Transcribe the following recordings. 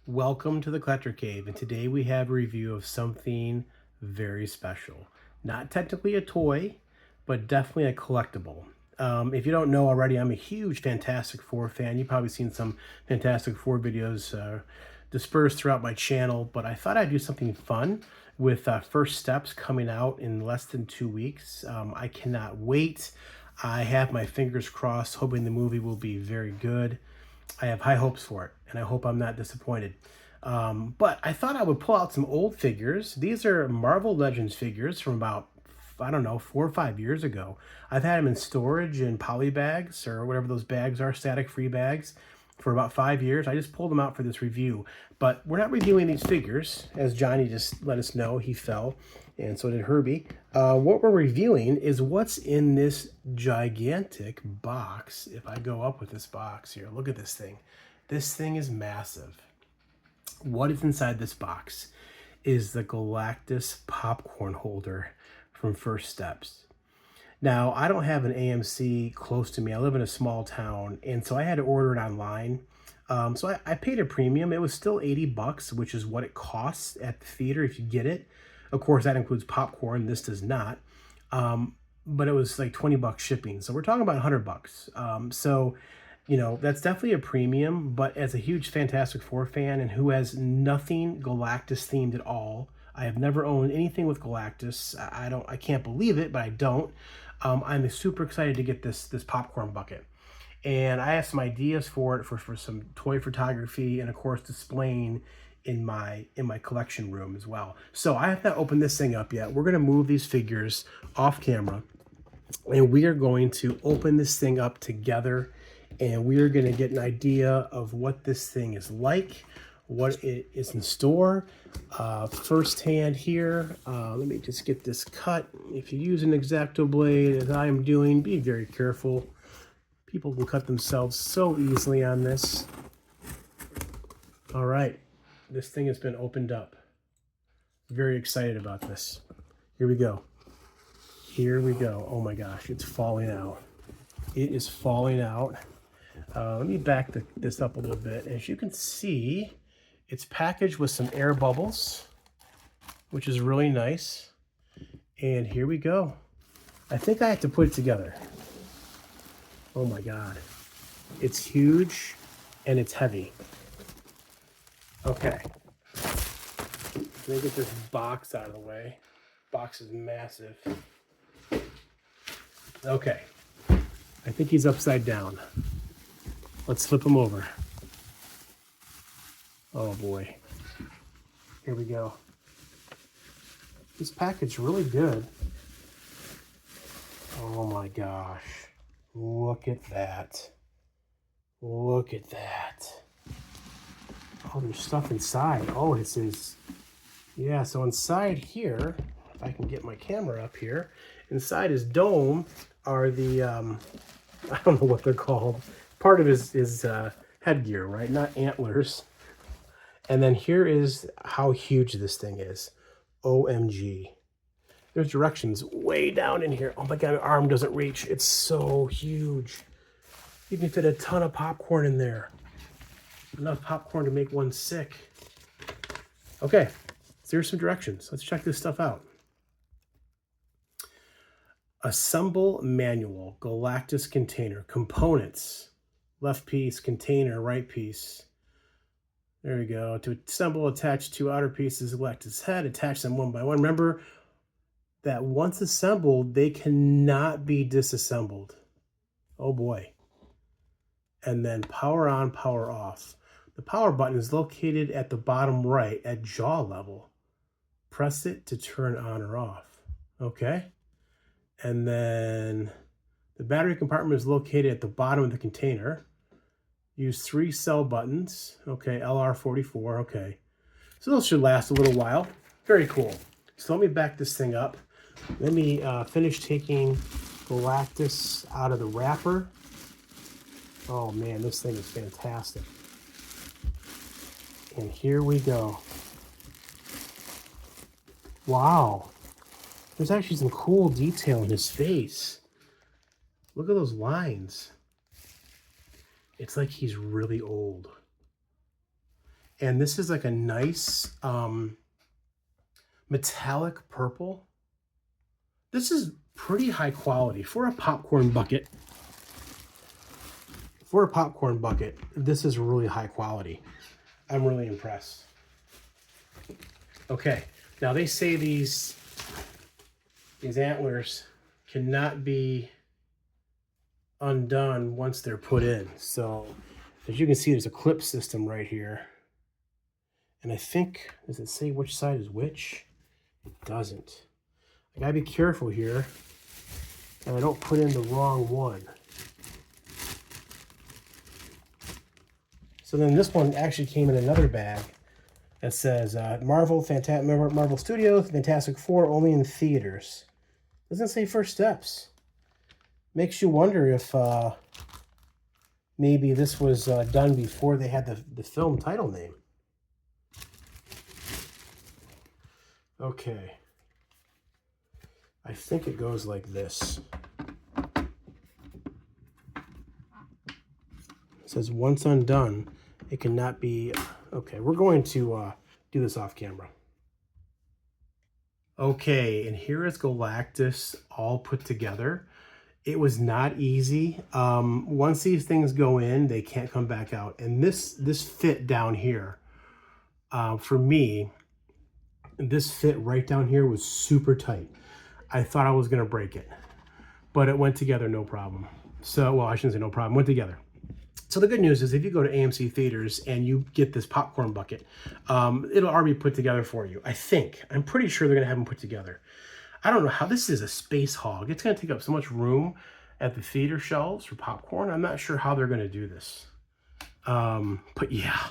Welcome to the Collector Cave, and today we have a review of something very special. Not technically a toy, but definitely a collectible. If you don't know already, I'm a huge Fantastic Four fan. You've probably seen some Fantastic Four videos dispersed throughout my channel, but I thought I'd do something fun with First Steps coming out in less than 2 weeks. I cannot wait. I have my fingers crossed, hoping the movie will be very good. I have high hopes for it, and I hope I'm not disappointed. But I thought I would pull out some old figures. These are Marvel Legends figures from about, I don't know, 4 or 5 years ago. I've had them in storage in poly bags or whatever those bags are, static-free bags, for about 5 years. I just pulled them out for this review. But we're not reviewing these figures, as Johnny just let us know. He fell, and so did Herbie. What we're reviewing is what's in this gigantic box. If I go up with this box here, look at this thing. This thing is massive. What is inside this box is the Galactus popcorn holder from First Steps. Now, I don't have an AMC close to me. I live in a small town, and so I had to order it online. So I paid a premium. It was still $80, which is what it costs at the theater if you get it. Of course, that includes popcorn. This does not. But it was like $20 shipping. So we're talking about $100. So, you know, that's definitely a premium. But as a huge Fantastic Four fan and who has nothing Galactus themed at all, I have never owned anything with Galactus. I can't believe it, but I don't. I'm super excited to get this popcorn bucket. And I have some ideas for it for some toy photography and of course displaying in my collection room as well. So I have not opened this thing up yet. We're going to move these figures off camera and we are going to open this thing up together and we are going to get an idea of what this thing is like, what it is in store firsthand here. Let me just get this cut. If you use an X-Acto blade, as I am doing, be very careful. People can cut themselves so easily on this. All right, this thing has been opened up. Very excited about this. Here we go. Here we go. Oh my gosh, it's falling out. It is falling out. Let me back this up a little bit. As you can see, it's packaged with some air bubbles, which is really nice. And here we go. I think I have to put it together. Oh my God. It's huge and it's heavy. Okay. Let me get this box out of the way. Box is massive. Okay. I think he's upside down. Let's flip him over. Oh boy. Here we go. This package is really good. Oh my gosh. Look at that. Look at that. Oh, there's stuff inside. Oh, this is... Yeah, so inside here, if I can get my camera up here, inside his dome are the, I don't know what they're called. Part of his headgear, right? Not antlers. And then here is how huge this thing is. OMG. There's directions way down in here. Oh my God, my arm doesn't reach. It's so huge. You can fit a ton of popcorn in there. Enough popcorn to make one sick. Okay, so here's some directions. Let's check this stuff out. Assemble manual, Galactus container, components, left piece, container, right piece. There we go. To assemble, attach two outer pieces, Galactus head, attach them one by one. Remember that once assembled, they cannot be disassembled. Oh boy. And then power on, power off. The power button is located at the bottom right at jaw level. Press it to turn on or off. Okay. And then the battery compartment is located at the bottom of the container. Use 3 cell buttons. Okay, LR44. Okay. So those should last a little while. Very cool. So let me back this thing up. Let me finish taking Galactus out of the wrapper. Oh man, this thing is fantastic. And here we go. Wow. There's actually some cool detail in his face. Look at those lines. It's like he's really old. And this is like a nice metallic purple. This is pretty high quality for a popcorn bucket. For a popcorn bucket, this is really high quality. I'm really impressed. Okay, now they say these antlers cannot be undone once they're put in. So as you can see, there's a clip system right here. And I think, does it say which side is which? It doesn't. I gotta be careful here and I don't put in the wrong one. So then this one actually came in another bag that says Marvel Studios Fantastic Four only in theaters. Doesn't say first steps. Makes you wonder if maybe this was done before they had the film title name. Okay. I think it goes like this. It says once undone, it cannot be... Okay, we're going to do this off camera. Okay, and here is Galactus all put together. It was not easy. Once these things go in, they can't come back out. And this fit down here, for me, this fit right down here was super tight. I thought I was gonna break it, but it went together no problem. So, well, I shouldn't say no problem, went together. So the good news is if you go to AMC theaters and you get this popcorn bucket, it'll already be put together for you. I think, I'm pretty sure they're gonna have them put together. I don't know how, this is a space hog. It's gonna take up so much room at the theater shelves for popcorn. I'm not sure how they're gonna do this. But yeah,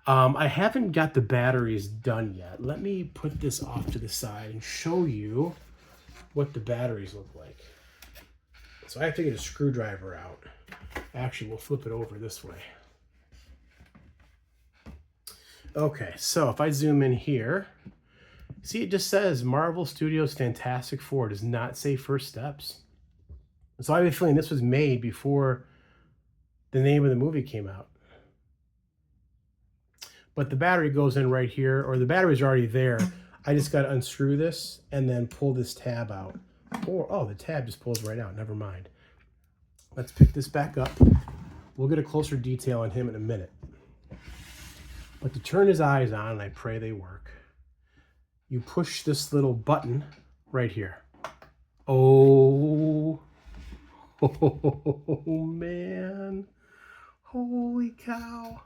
I haven't got the batteries done yet. Let me put this off to the side and show you what the batteries look like. So I have to get a screwdriver out. Actually, we'll flip it over this way. Okay, so if I zoom in here, see, it just says Marvel Studios Fantastic Four. It does not say first steps. So I have a feeling this was made before the name of the movie came out. But the battery goes in right here, or the battery's already there. I just got to unscrew this and then pull this tab out. Or, oh, the tab just pulls right out. Never mind. Let's pick this back up. We'll get a closer detail on him in a minute. But to turn his eyes on, and I pray they work, you push this little button right here. Oh, oh man. Holy cow.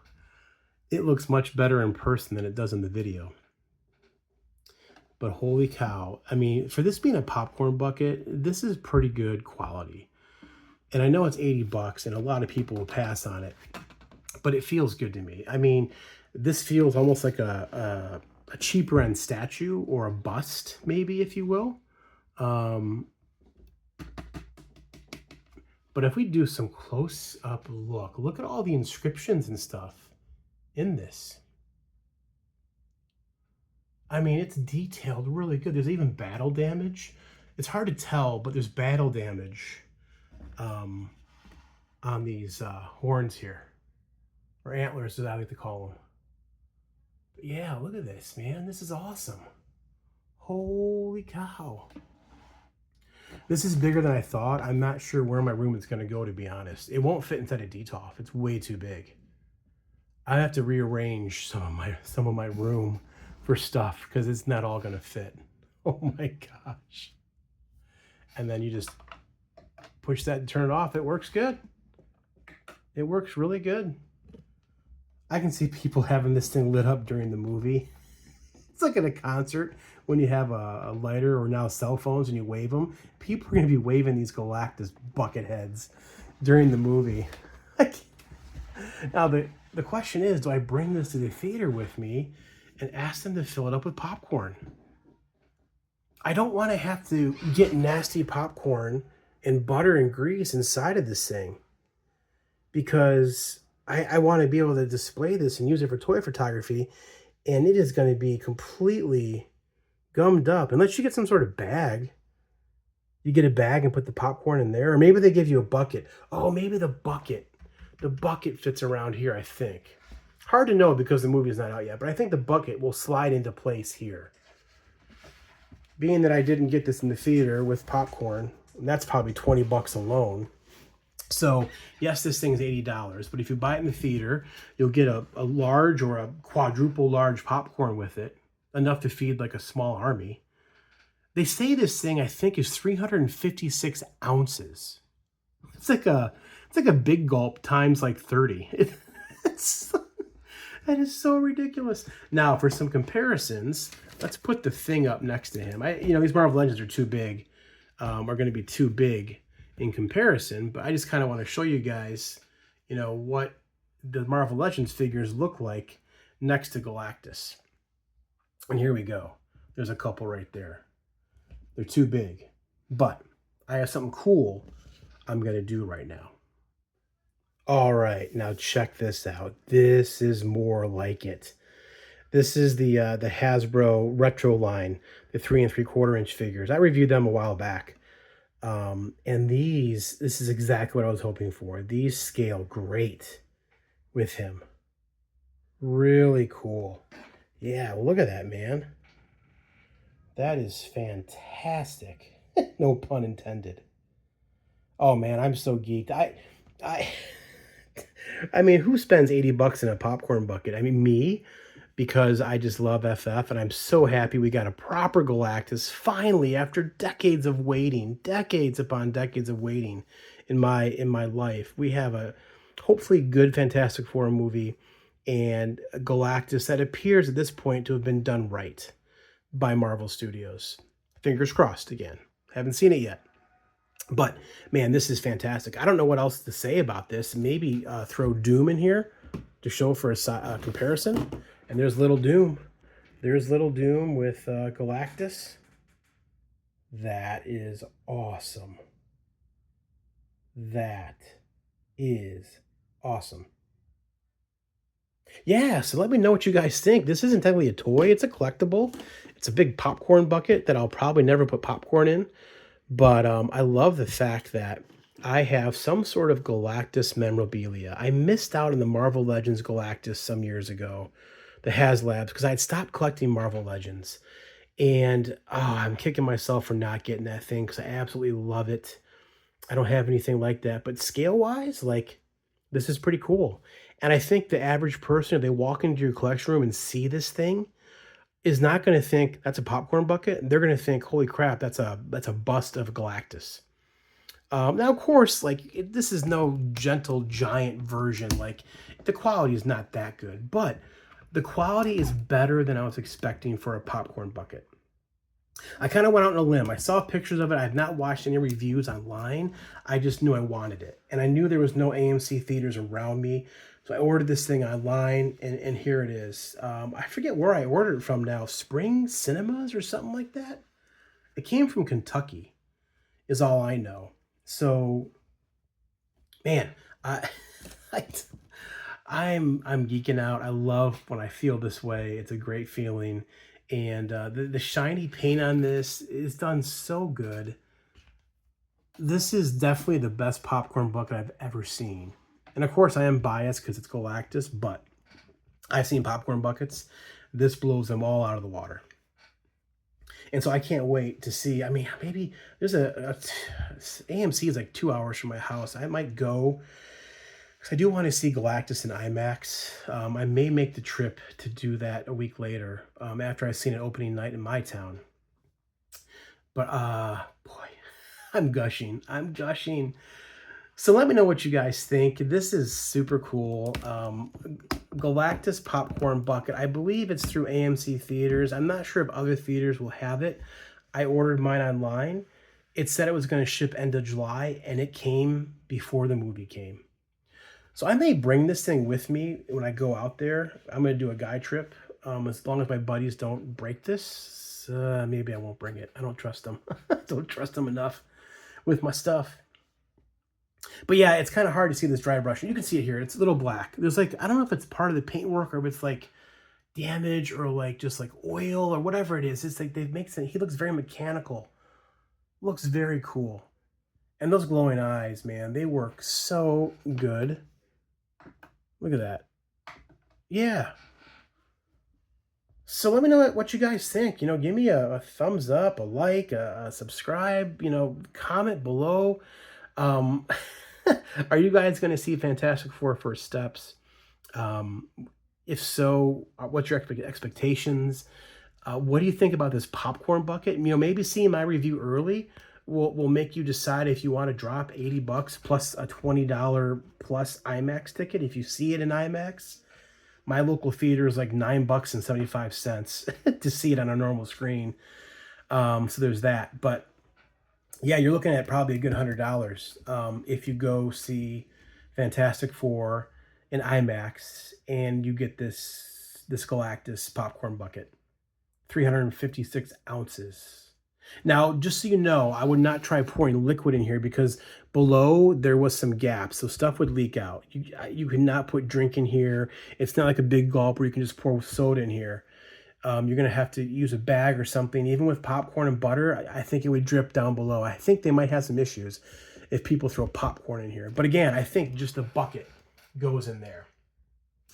It looks much better in person than it does in the video. But holy cow. I mean, for this being a popcorn bucket, this is pretty good quality. And I know it's 80 bucks and a lot of people will pass on it, but it feels good to me. I mean, this feels almost like a cheaper end statue or a bust, maybe, if you will. But if we do some close up look at all the inscriptions and stuff in this. I mean, it's detailed really good. There's even battle damage. It's hard to tell, but there's battle damage on these horns here, or antlers as I like to call them. But yeah, look at this, man. This is awesome. Holy cow. This is bigger than I thought. I'm not sure where my room is going to go, to be honest. It won't fit inside a DTOF. It's way too big. I have to rearrange some of my room for stuff because it's not all going to fit. Oh my gosh. And then you just push that and turn it off. It works good. It works really good. I can see people having this thing lit up during the movie. It's like at a concert when you have a lighter, or now cell phones, and you wave them. People are going to be waving these Galactus bucket heads during the movie. Now, the question is, do I bring this to the theater with me and ask them to fill it up with popcorn? I don't want to have to get nasty popcorn and butter and grease inside of this thing, because I want to be able to display this and use it for toy photography, and it is going to be completely gummed up. Unless you get some sort of bag. You get a bag and put the popcorn in there, or maybe they give you a bucket. Oh, maybe the bucket fits around here, I think. Hard to know because the movie is not out yet, but I think the bucket will slide into place here. Being that I didn't get this in the theater with popcorn, that's probably 20 bucks alone. So, yes, this thing's $80, but if you buy it in the theater, you'll get a large or a quadruple large popcorn with it, enough to feed like a small army. They say this thing, I think, is 356 ounces. It's like a big gulp times like 30. That is so ridiculous. Now, for some comparisons, let's put the thing up next to him. These Marvel Legends are too big, are going to be too big in comparison, but I just kind of want to show you guys, what the Marvel Legends figures look like next to Galactus. And here we go. There's a couple right there. They're too big, but I have something cool I'm going to do right now. All right, now check this out. This is more like it. This is the Hasbro Retro line, the 3 3/4-inch figures. I reviewed them a while back. And this is exactly what I was hoping for. These scale great with him. Really cool. Yeah, well, look at that, man. That is fantastic. No pun intended. Oh man, I'm so geeked. I mean, who spends 80 bucks in a popcorn bucket? I mean, me, because I just love FF, and I'm so happy we got a proper Galactus finally after decades of waiting, decades upon decades of waiting in my life. We have a hopefully good Fantastic Four movie and a Galactus that appears at this point to have been done right by Marvel Studios. Fingers crossed again. Haven't seen it yet. But, man, this is fantastic. I don't know what else to say about this. Maybe throw Doom in here to show for a comparison. And there's Little Doom. There's Little Doom with Galactus. That is awesome. That is awesome. Yeah, so let me know what you guys think. This isn't technically a toy. It's a collectible. It's a big popcorn bucket that I'll probably never put popcorn in. But I love the fact that I have some sort of Galactus memorabilia. I missed out on the Marvel Legends Galactus some years ago, the HasLabs, because I had stopped collecting Marvel Legends. And I'm kicking myself for not getting that thing because I absolutely love it. I don't have anything like that. But scale-wise, like, this is pretty cool. And I think the average person, if they walk into your collection room and see this thing, is not going to think that's a popcorn bucket. They're going to think, holy crap, that's a bust of Galactus. Now, of course, like, this is no gentle giant version. Like, the quality is not that good, but the quality is better than I was expecting for a popcorn bucket. I kind of went out on a limb. I saw pictures of it. I have not watched any reviews online. I just knew I wanted it. And I knew there was no AMC theaters around me. So I ordered this thing online, and here it is. I forget where I ordered it from now. Spring Cinemas or something like that? It came from Kentucky, is all I know. So, man, I'm geeking out. I love when I feel this way. It's a great feeling. And the shiny paint on this is done so good. This is definitely the best popcorn bucket I've ever seen. And of course, I am biased because it's Galactus, but I've seen popcorn buckets. This blows them all out of the water. And so I can't wait to see. I mean, maybe there's AMC is like 2 hours from my house. I might go because I do want to see Galactus in IMAX. I may make the trip to do that a week later after I've seen an opening night in my town. But boy, I'm gushing. I'm gushing. So let me know what you guys think. This is super cool. Galactus popcorn bucket. I believe it's through AMC theaters. I'm not sure if other theaters will have it. I ordered mine online. It said it was going to ship end of July, and it came before the movie came. So I may bring this thing with me when I go out there. I'm going to do a guy trip. As long as my buddies don't break this, maybe I won't bring it. I don't trust them. I don't trust them enough with my stuff. But yeah, it's kind of hard to see this dry brush. And you can see it here. It's a little black. There's like, I don't know if it's part of the paintwork or if it's like damage or like just like oil or whatever it is. It's like they make it. He looks very mechanical. Looks very cool. And those glowing eyes, man, they work so good. Look at that. Yeah. So let me know what you guys think. Give me a thumbs up, a like, a subscribe, comment below. Um, are you guys going to see Fantastic Four First Steps? Um, if so, what's your expectations? What do you think about this popcorn bucket? Maybe seeing my review early will make you decide if you want to drop 80 bucks plus a $20 plus IMAX ticket. If you see it in IMAX, my local theater is like 9 bucks and 75 cents to see it on a normal screen. So there's that. But yeah, you're looking at probably a good $100 if you go see Fantastic Four in IMAX and you get this Galactus popcorn bucket, 356 ounces. Now, just so you know, I would not try pouring liquid in here because below there was some gaps, so stuff would leak out. You cannot put drink in here. It's not like a big gulp where you can just pour soda in here. You're going to have to use a bag or something. Even with popcorn and butter, I think it would drip down below. I think they might have some issues if people throw popcorn in here. But again, I think just the bucket goes in there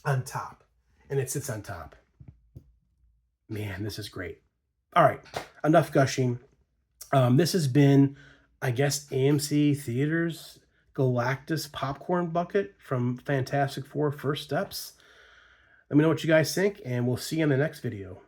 on top, and it sits on top. Man, this is great. All right, enough gushing. This has been, I guess, AMC Theaters Galactus popcorn bucket from Fantastic Four First Steps. Let me know what you guys think, and we'll see you in the next video.